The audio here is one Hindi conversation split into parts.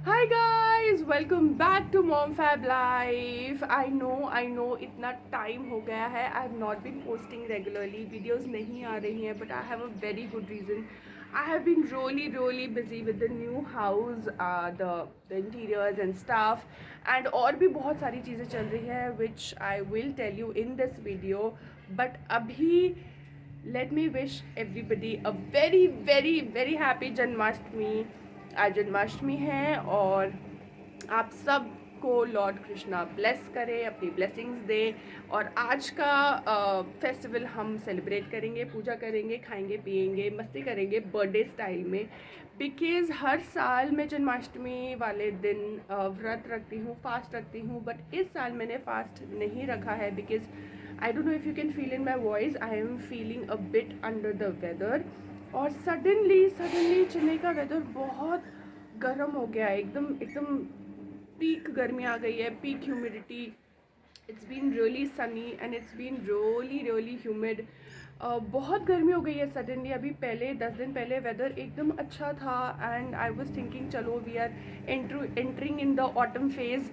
Hi guys, welcome back to mom fab life. I know इतना टाइम हो गया है। I have not been posting regularly, videos नहीं आ रही हैं, but I have a very good reason. I have been really busy with the new house, the interiors and stuff, and और भी बहुत सारी चीज़ें चल रही हैं which I will tell you in this video। but अभी let me wish everybody a very happy Janmashtami. आज जन्माष्टमी है और आप सब को लॉर्ड कृष्णा ब्लेस करे, अपनी ब्लेसिंग्स दे। और आज का फेस्टिवल हम सेलिब्रेट करेंगे, पूजा करेंगे, खाएंगे पिएंगे, मस्ती करेंगे बर्थडे स्टाइल में। बिकॉज़ हर साल मैं जन्माष्टमी वाले दिन व्रत रखती हूँ, फास्ट रखती हूँ, बट इस साल मैंने फास्ट नहीं रखा है because I don't know if you can feel in my voice, I am feeling a bit under the weather. और सडनली चेन्नई का वेदर बहुत गर्म हो गया है, एकदम एकदम पीक गर्मी आ गई है, peak humidity. It's been really sunny and it's been really humid. बहुत गर्मी हो गई है सडनली। अभी पहले 10 दिन पहले वेदर एकदम अच्छा था एंड आई वाज थिंकिंग चलो we are entering in the autumn phase.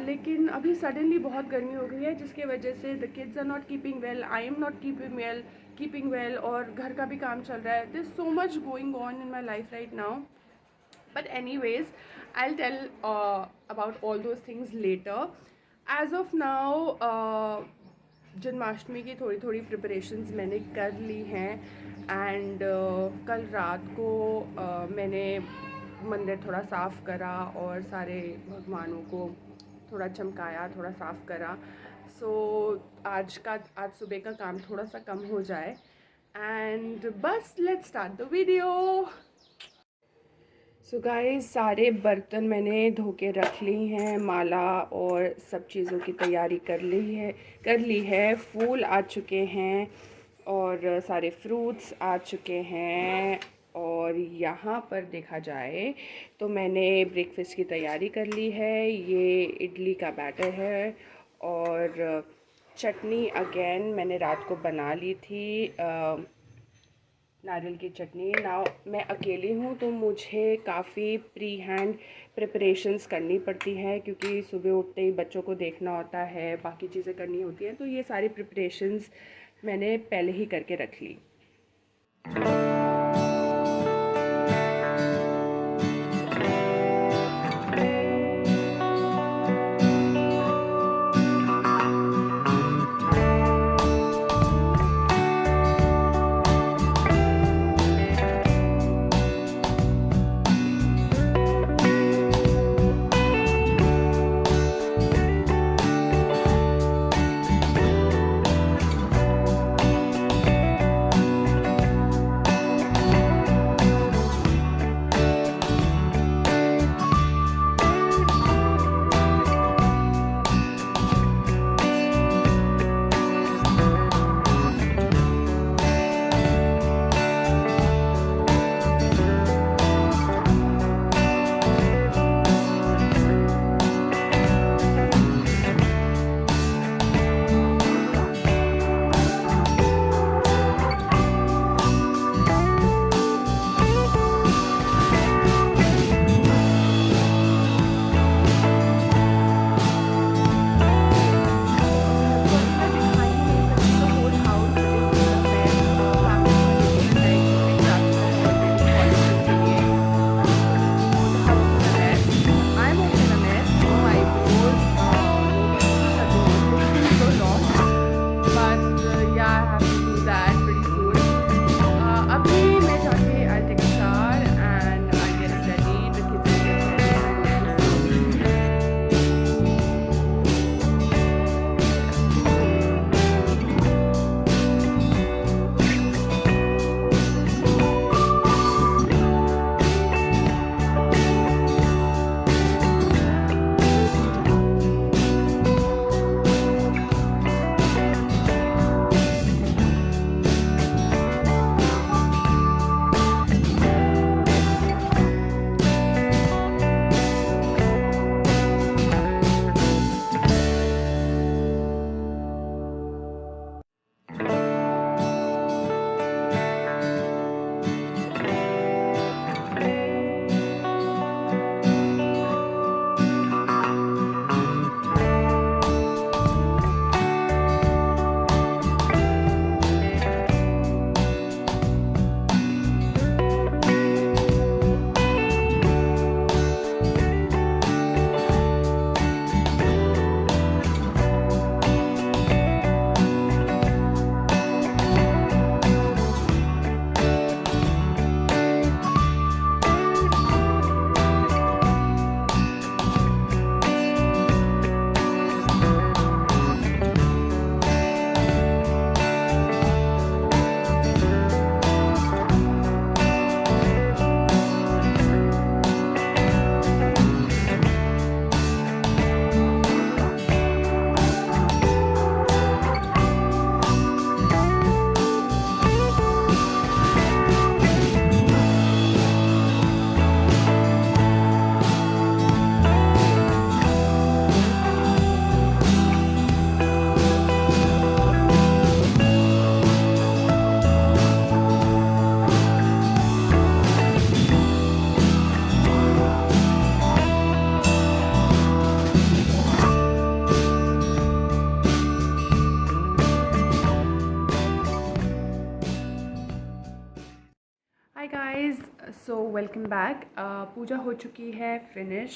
लेकिन अभी सडनली बहुत गर्मी हो गई है जिसकी वजह से the kids are not keeping well, I am not keeping well और घर का भी काम चल रहा है। There is so much going on in my life right now. But anyways, I'll tell about all those things later. As of now, Janmashtami की थोड़ी प्रिपरेशंस मैंने कर ली हैं एंड कल रात को मैंने मंदिर थोड़ा साफ़ करा और सारे भगवानों को थोड़ा चमकाया, थोड़ा साफ़ करा। सो आज सुबह का काम थोड़ा सा कम हो जाए एंड बस let's start the video. So guys, सारे बर्तन मैंने धो के रख ली हैं, माला और सब चीज़ों की तैयारी कर ली है। फूल आ चुके हैं और सारे फ्रूट्स आ चुके हैं। और यहाँ पर देखा जाए तो मैंने ब्रेकफास्ट की तैयारी कर ली है। ये इडली का बैटर है और चटनी अगेन मैंने रात को बना ली थी, नारियल की चटनी। ना मैं अकेली हूँ तो मुझे काफ़ी प्री हैंड प्रिपरेशंस करनी पड़ती हैं क्योंकि सुबह उठते ही बच्चों को देखना होता है, बाकी चीज़ें करनी होती हैं, तो ये सारी प्रिपरेशंस मैंने पहले ही करके रख ली। So welcome back. पूजा हो चुकी है फिनिश,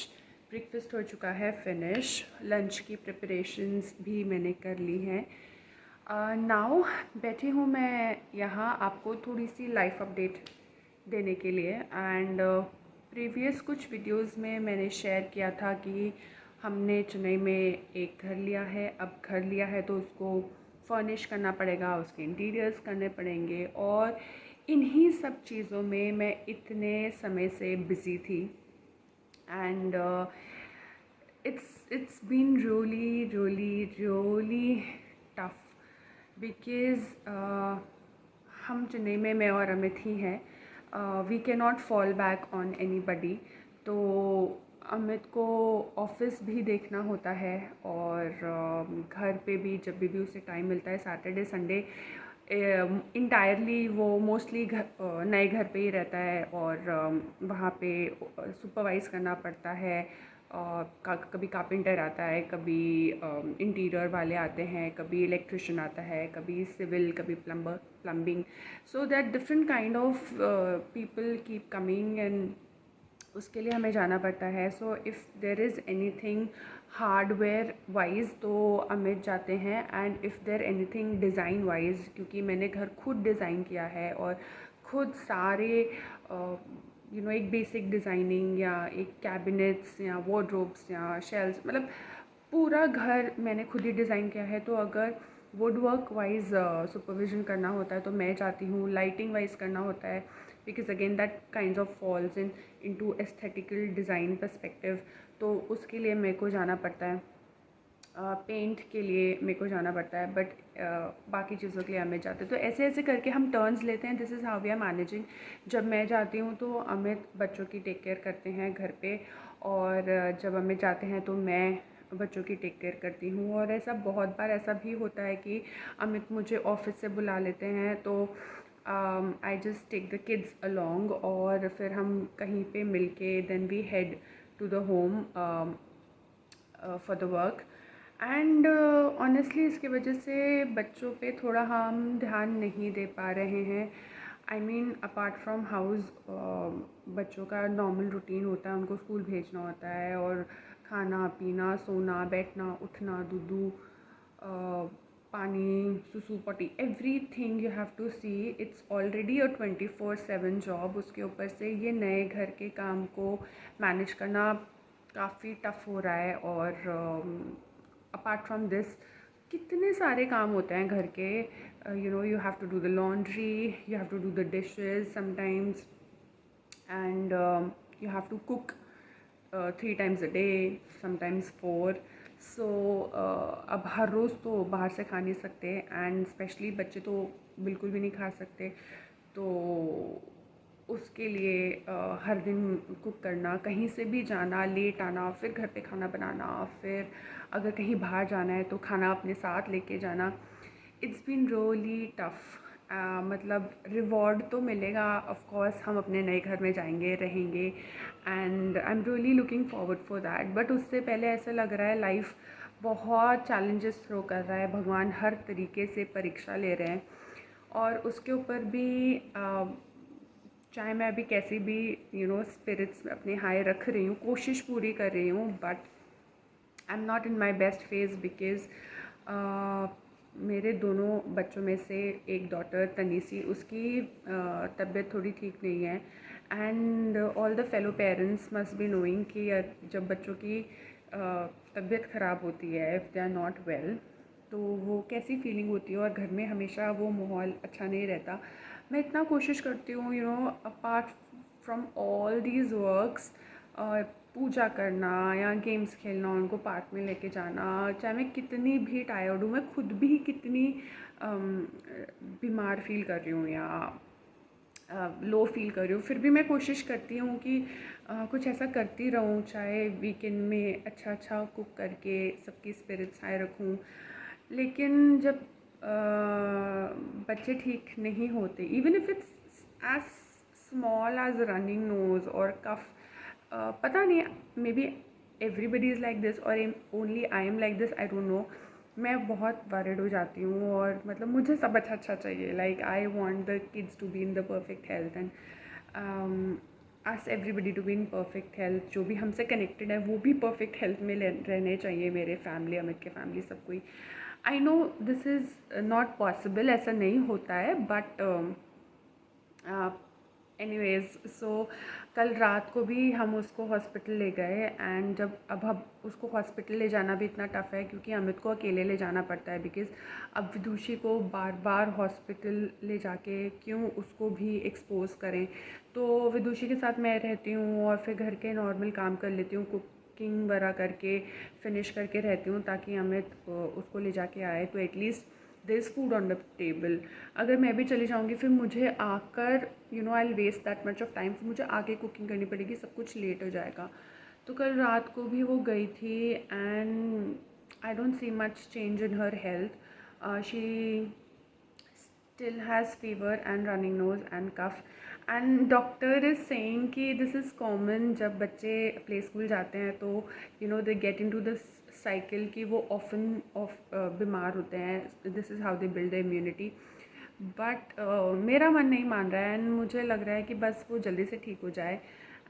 ब्रेकफास्ट हो चुका है फिनिश, लंच की प्रिपरेशंस भी मैंने कर ली हैं। नाउ बैठी हूँ मैं यहाँ आपको थोड़ी सी लाइफ अपडेट देने के लिए। एंड प्रीवियस कुछ वीडियोस में मैंने शेयर किया था कि हमने चेन्नई में एक घर लिया है। अब घर लिया है तो उसको फर्निश करना पड़ेगा, उसके इंटीरियर्स करने पड़ेंगे, और इन्हीं सब चीज़ों में मैं इतने समय से बिज़ी थी। And it's been really tough because हम चेन्नई में, मैं और अमित ही हैं। We can not fall back on anybody. तो अमित को ऑफिस भी देखना होता है और घर पे भी जब भी उसे टाइम मिलता है, सैटरडे संडे इंटायरली वो मोस्टली नए घर पे ही रहता है, और वहाँ पे सुपरवाइज़ करना पड़ता है। कभी कारपेंटर आता है, कभी इंटीरियर वाले आते हैं, कभी इलेक्ट्रिशियन आता है, कभी सिविल, कभी plumbing, so that different kind of people keep coming, and उसके लिए हमें जाना पड़ता है। So if there is anything hardware wise तो अमित जाते हैं, and if there anything design wise, क्योंकि मैंने घर खुद डिज़ाइन किया है और खुद सारे एक बेसिक डिज़ाइनिंग या एक कैबिनेट्स या वार्डरोब्स या शेल्व्स, मतलब पूरा घर मैंने खुद ही डिज़ाइन किया है। तो अगर वुड वर्क वाइज सुपरविज़न करना होता है तो मैं जाती हूँ, लाइटिंग वाइज करना होता है, because again that kind of falls into aesthetical design perspective, तो उसके लिए मेरे को जाना पड़ता है। पेंट के लिए मेरे को जाना पड़ता है, बट बाकी चीज़ों के लिए अमित जाते हैं। तो ऐसे ऐसे करके हम टर्न्स लेते हैं। This is how we are managing. जब मैं जाती हूँ तो अमित बच्चों की टेक केयर करते हैं घर पे, और जब अमित जाते हैं तो मैं बच्चों की टेक केयर करती हूँ। और ऐसा बहुत बार ऐसा भी होता है कि अमित मुझे ऑफिस से बुला लेते हैं, तो I just take the kids along, और फिर हम कहीं पे मिल के then we head to the home for the work. And honestly इसकी वजह से बच्चों पे थोड़ा हम ध्यान नहीं दे पा रहे हैं। I mean apart from house बच्चों का नॉर्मल रूटीन होता है, उनको स्कूल भेजना होता है, और खाना पीना, सोना, बैठना, उठना, दूधू, पानी, सुसु पटी, everything you have to see. It's already a 24/7 job. उसके ऊपर से ये नए घर के काम को मैनेज करना काफ़ी टफ़ हो रहा है। और अपार्ट फ्रॉम दिस कितने सारे काम होते हैं घर के। You have to do the laundry, you have to do the dishes sometimes, and you have to cook 3 times a day, sometimes 4. So अब हर रोज़ तो बाहर से खा नहीं सकते, एंड स्पेशली बच्चे तो बिल्कुल भी नहीं खा सकते। तो उसके लिए हर दिन कुक करना, कहीं से भी जाना, लेट आना, फिर घर पे खाना बनाना, फिर अगर कहीं बाहर जाना है तो खाना अपने साथ लेके जाना। It's been really tough. मतलब रिवॉर्ड तो मिलेगा ऑफ कोर्स, हम अपने नए घर में जाएंगे, रहेंगे, and I am really looking forward for that. But उससे पहले ऐसा लग रहा है लाइफ बहुत चैलेंजेस थ्रो कर रहा है, भगवान हर तरीके से परीक्षा ले रहे हैं, और उसके ऊपर भी चाहे मैं अभी कैसी भी स्पिरिट्स अपने हाई रख रही हूँ, कोशिश पूरी कर रही हूँ, but I am not in my best phase, because मेरे दोनों बच्चों में से एक डॉटर तनीसी, उसकी तबीयत थोड़ी ठीक नहीं है, and all the fellow parents must be knowing कि जब बच्चों की तबीयत ख़राब होती है, if they are not well, तो वो कैसी फीलिंग होती है, और घर में हमेशा वो माहौल अच्छा नहीं रहता। मैं इतना कोशिश करती हूँ apart from all these works, पूजा करना या गेम्स खेलना, उनको पार्क में लेके जाना, चाहे मैं कितनी भी टायर्ड हूँ, मैं खुद भी कितनी बीमार फील कर रही हूँ या लो फील कर रही हूँ, फिर भी मैं कोशिश करती हूँ कि कुछ ऐसा करती रहूँ, चाहे वीकेंड में अच्छा अच्छा कुक करके सबकी स्पिरिट्स हाई रखूँ। लेकिन जब बच्चे ठीक नहीं होते, even if it's as small as running nose और कफ, पता नहीं, maybe everybody is like this और only I am like this, I don't know. मैं बहुत वरिड हो जाती हूँ, और मतलब मुझे सब अच्छा अच्छा चाहिए। Like I want the kids to be in the perfect health, and ask everybody to be in perfect health. जो भी हमसे कनेक्टेड है वो भी परफेक्ट हेल्थ में रहने चाहिए, मेरे फैमिली, अमित के फैमिली, सब कोई। I know this is not possible, ऐसा नहीं होता है, बट एनीवेज सो कल रात को भी हम उसको हॉस्पिटल ले गए, एंड जब अब हम उसको हॉस्पिटल ले जाना भी इतना टफ़ है क्योंकि अमित को अकेले ले जाना पड़ता है, बिकॉज़ अब विदुषी को बार बार हॉस्पिटल ले जाके क्यों उसको भी एक्सपोज करें। तो विदुषी के साथ मैं रहती हूँ और फिर घर के नॉर्मल काम कर लेती हूँ, कुकिंग वगैरह करके फिनिश करके रहती हूँ ताकि अमित उसको ले जाके आए तो at least there is food on the table. अगर मैं भी चली जाऊँगी फिर मुझे आकर I will waste that much of time, फिर मुझे आके कुकिंग करनी पड़ेगी, सब कुछ लेट हो जाएगा। तो कल रात को भी वो गई थी, and I don't see much change in her health. She still has fever and running nose and cough, and doctor is saying कि this is common जब बच्चे प्ले स्कूल जाते हैं तो they get into this cycle कि वो often बीमार होते हैं, this is how they build their immunity, but मेरा मन नहीं मान रहा है, एंड मुझे लग रहा है कि बस वो जल्दी से ठीक हो जाए।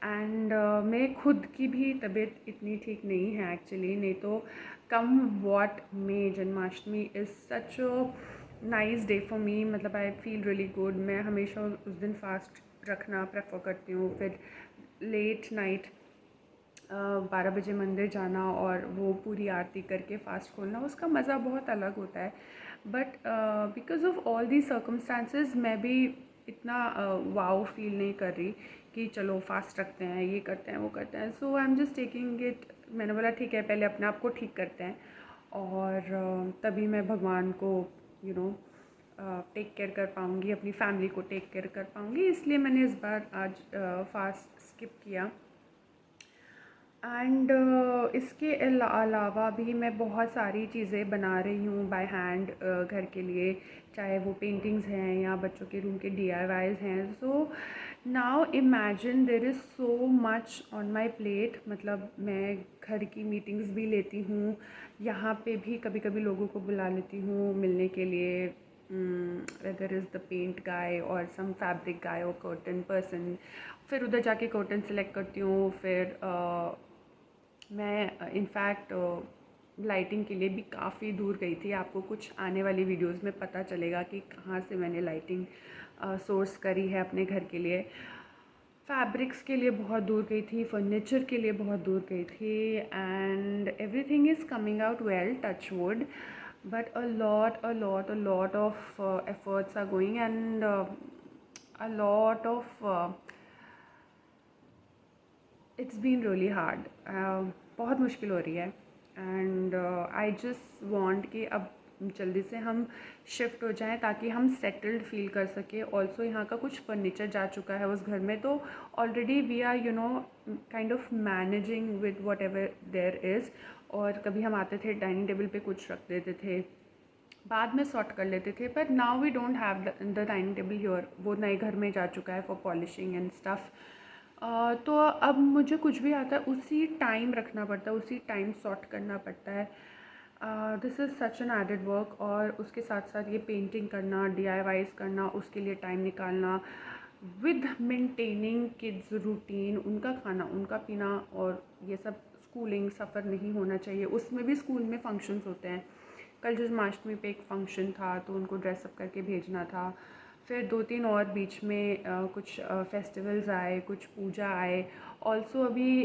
एंड मेरे खुद की भी तबीयत इतनी ठीक नहीं है एक्चुअली, नहीं तो come what may Janmashtami is such nice day for me, मतलब आई फील रियली गुड। मैं हमेशा उस दिन फास्ट रखना प्रेफर करती हूँ, फिर लेट नाइट 12 बजे मंदिर जाना और वो पूरी आरती करके फास्ट खोलना, उसका मज़ा बहुत अलग होता है। But because of all the circumstances मैं भी इतना वाओ फील नहीं कर रही कि चलो फास्ट रखते हैं, ये करते हैं, वो करते हैं। So I am just taking it, मैंने बोला ठीक है पहले अपने आप को ठीक करते हैं और तभी मैं भगवान को टेक केयर कर पाऊँगी, अपनी फैमिली को टेक केयर कर पाऊँगी, इसलिए मैंने इस बार आज फास्ट स्किप किया। एंड इसके अलावा भी मैं बहुत सारी चीज़ें बना रही हूँ बाय हैंड घर के लिए, चाहे वो पेंटिंग्स हैं या बच्चों के रूम के DIYs हैं। So now imagine there is so much on my plate, मतलब मैं घर की मीटिंग्स भी लेती हूँ, यहाँ पे भी कभी कभी लोगों को बुला लेती हूँ मिलने के लिए, वेदर इज़ द पेंट गाय और सम फैब्रिक गाय और कर्टन पर्सन, फिर उधर जाके कर्टन सेलेक्ट करती हूँ, फिर मैं इनफैक्ट लाइटिंग के लिए भी काफ़ी दूर गई थी, आपको कुछ आने वाली वीडियोस में पता चलेगा कि कहाँ से मैंने लाइटिंग सोर्स करी है अपने घर के लिए। फैब्रिक्स के लिए बहुत दूर गई थी, फर्नीचर के लिए बहुत दूर गई थी, and everything is coming out well, touch wood, but a lot of efforts are going, and a lot of it's been really hard, बहुत मुश्किल हो रही है, एंड आई जस्ट वांट कि अब जल्दी से हम शिफ्ट हो जाएं ताकि हम सेटल्ड फील कर सकें। ऑल्सो यहाँ का कुछ फर्नीचर जा चुका है उस घर में, तो already we are kind of managing with whatever there is, और कभी हम आते थे डाइनिंग टेबल पे कुछ रख देते थे, बाद में सॉर्ट कर लेते थे, but now we don't have the dining table here, वो नए घर में जा चुका है फॉर पॉलिशिंग एंड स्टफ़। तो अब मुझे कुछ भी आता है उसी टाइम रखना पड़ता है, उसी टाइम सॉर्ट करना पड़ता है। This is such an added work, और उसके साथ साथ ये पेंटिंग करना, DIYs करना, उसके लिए टाइम निकालना, विद मेंटेनिंग किड्स रूटीन, उनका खाना, उनका पीना, और ये सब स्कूलिंग सफ़र नहीं होना चाहिए, उसमें भी स्कूल में फंक्शंस होते हैं। कल जन्माष्टमी पे एक फ़ंक्शन था तो उनको ड्रेसअप करके भेजना था, फिर 2-3 और बीच में कुछ फेस्टिवल्स आए, कुछ पूजा आए। ऑल्सो अभी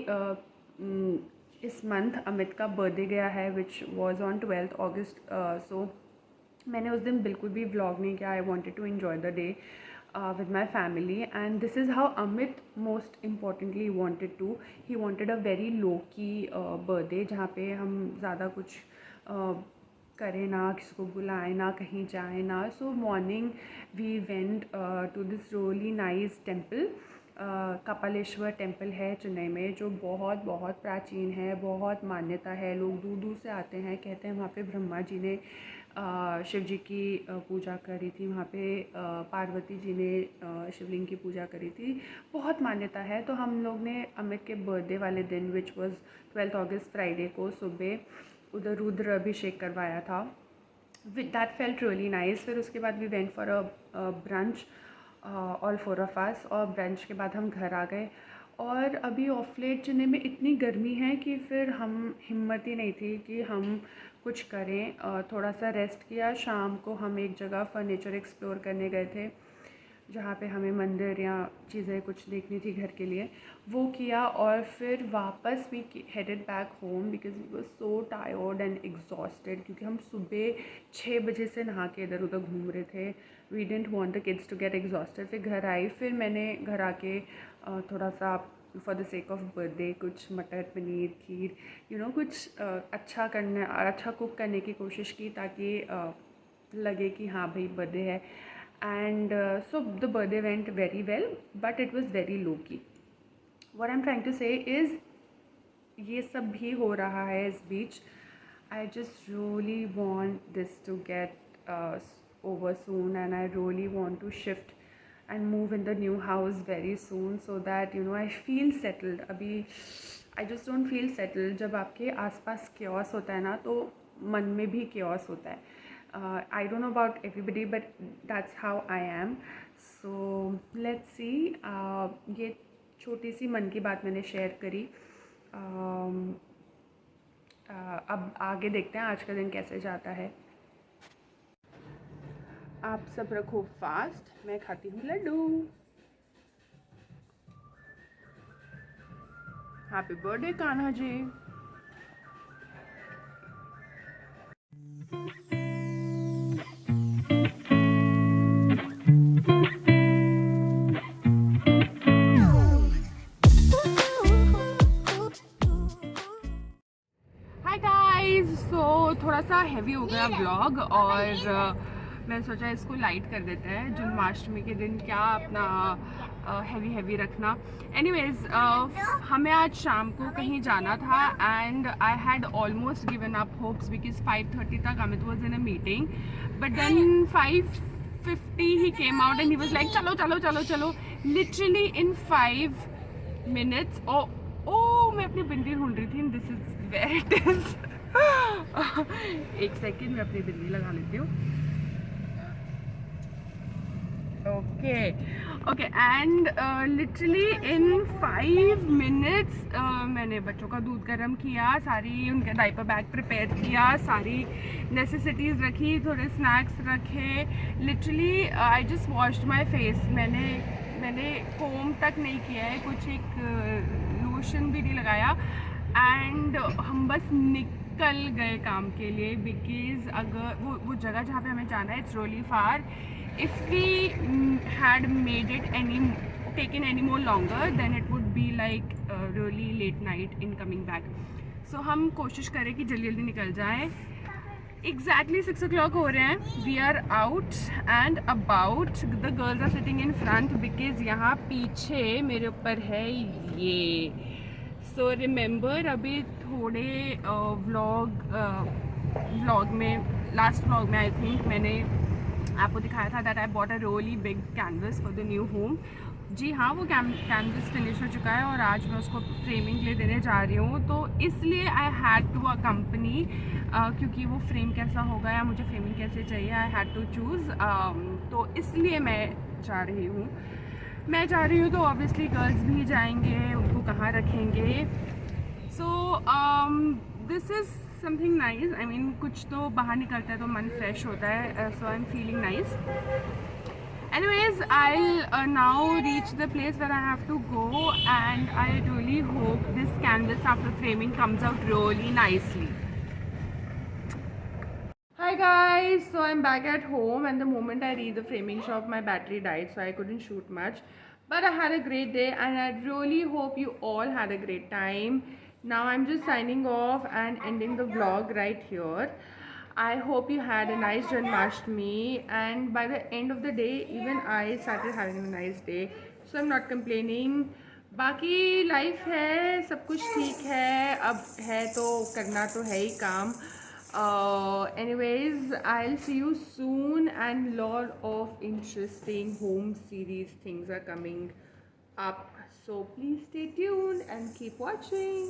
इस मंथ अमित का बर्थडे गया है which was on 12th August, so मैंने उस दिन बिल्कुल भी व्लॉग नहीं किया। I wanted to enjoy the day with my family, and this is how Amit most importantly wanted to, he wanted a very low key birthday जहाँ पे हम ज़्यादा कुछ करें ना, किसी को बुलाएं ना, कहीं जाएं ना। So morning we went to this really nice temple, Kapaleeshwarar temple है चेन्नई में, जो बहुत बहुत प्राचीन है, बहुत मान्यता है, लोग दूर दूर से आते हैं। कहते हैं वहाँ पे ब्रह्मा जी ने शिव जी की पूजा करी थी, वहाँ पे पार्वती जी ने शिवलिंग की पूजा करी थी, बहुत मान्यता है। तो हम लोग ने अमित के बर्थडे वाले दिन which was 12th August Friday को सुबह उधर रुद्र अभिषेक करवाया था, with that felt really nice. फिर उसके बाद we went for a brunch all 4 of us, और ब्रंच के बाद हम घर आ गए। और अभी ऑफ लेट चेन्नई में इतनी गर्मी है कि फिर हम हिम्मत ही नहीं थी कि हम कुछ करें। थोड़ा सा रेस्ट किया। शाम को हम एक जगह फर्नीचर एक्सप्लोर करने गए थे जहाँ पे हमें मंदिर या चीज़ें कुछ देखनी थी घर के लिए, वो किया और फिर वापस we headed back home because we were so tired and exhausted, क्योंकि हम सुबह 6 बजे से नहा के इधर उधर घूम रहे थे। We didn't want the kids to get exhausted. फिर घर आई, फिर मैंने घर आके थोड़ा सा for the sake of birthday कुछ मटर पनीर खीर कुछ अच्छा कुक करने की कोशिश की, ताकि लगे कि हाँ भाई बर्थडे है। And so the birthday went very well, but it was very low key. What I'm trying to say is ये सब भी हो रहा है इस बीच। I just really want this to get over soon, and I really want to shift and move in the new house very soon so that I feel settled. अभी I just don't feel settled। जब आपके आसपास chaos होता है ना, तो मन में भी chaos होता है। I don't know about everybody, but that's how I am. So let's see. ये छोटी सी मन की बात मैंने शेयर करी। अब आगे देखते हैं आज का दिन कैसे जाता है। आप सब रखो फास्ट, मैं खाती हूँ लड्डू। Happy birthday Kanha ji. थोड़ा सा हैवी हो गया व्लॉग और मैंने सोचा इसको लाइट कर देते हैं। जन्माष्टमी के दिन क्या अपना हैवी रखना। एनीवेज हमें आज शाम को कहीं जाना था and I had almost given up hopes because 5:30 तक Amit was in a meeting, but then 5:50 he came out and he was like चलो चलो चलो चलो। Literally in 5 minutes। ओ मैं अपनी बिंदी ढूंढ रही थी। This is where it is. एक सेकेंड मैं अपनी बिल्ली लगा लेती हूँ। Okay and literally in 5 minutes मैंने बच्चों का दूध गर्म किया, सारी उनके डायपर बैग प्रिपेयर किया, सारी नेसेसिटीज़ रखी, थोड़े स्नैक्स रखे। Literally I just washed my face. मैंने कोम तक नहीं किया है, कुछ एक लोशन भी नहीं लगाया एंड हम बस निकल गए काम के लिए। बिकॉज अगर वो जगह जहाँ पे हमें जाना है it's really far. If we had made it taken any more longer then it would be like really late night in coming back. So हम कोशिश करें कि जल्दी जल्दी निकल जाएं। Exactly 6 o'clock हो रहे हैं। We are out and about. The girls are sitting in front because यहाँ पीछे मेरे ऊपर है ये। So remember अभी थोड़े व्लॉग में लास्ट व्लॉग में आई थिंक मैंने आपको दिखाया था that I bought a really big canvas for the new home. जी हाँ, वो कैनवस फिनिश हो चुका है और आज मैं उसको फ्रेमिंग के लिए देने जा रही हूँ। तो इसलिए I had to a company, क्योंकि वो फ्रेम कैसा होगा या मुझे फ्रेमिंग कैसे चाहिए, आई हैड टू चूज़। तो इसलिए मैं जा रही हूँ। तो ऑब्वियसली गर्ल्स भी जाएंगे, उनको कहाँ रखेंगे। So this is something nice. I mean कुछ तो बाहर निकलता है तो मन फ्रेश होता है। So I am feeling nice. Anyways, I'll now reach the place where I have to go and I really hope this canvas after framing comes out really nicely. Hi guys, so I'm back at home and the moment I reached the framing shop my battery died, so I couldn't shoot much. But I had a great day and I really hope you all had a great time. Now I'm just signing off and ending the vlog right here. I hope you had a nice Janmashtami and by the end of the day even I started having a nice day, so I'm not complaining. बाकी लाइफ है, सब कुछ ठीक है, अब है तो करना तो है ही काम। Anyways, I'll see you soon and lot of interesting home series things are coming up, so please stay tuned and keep watching.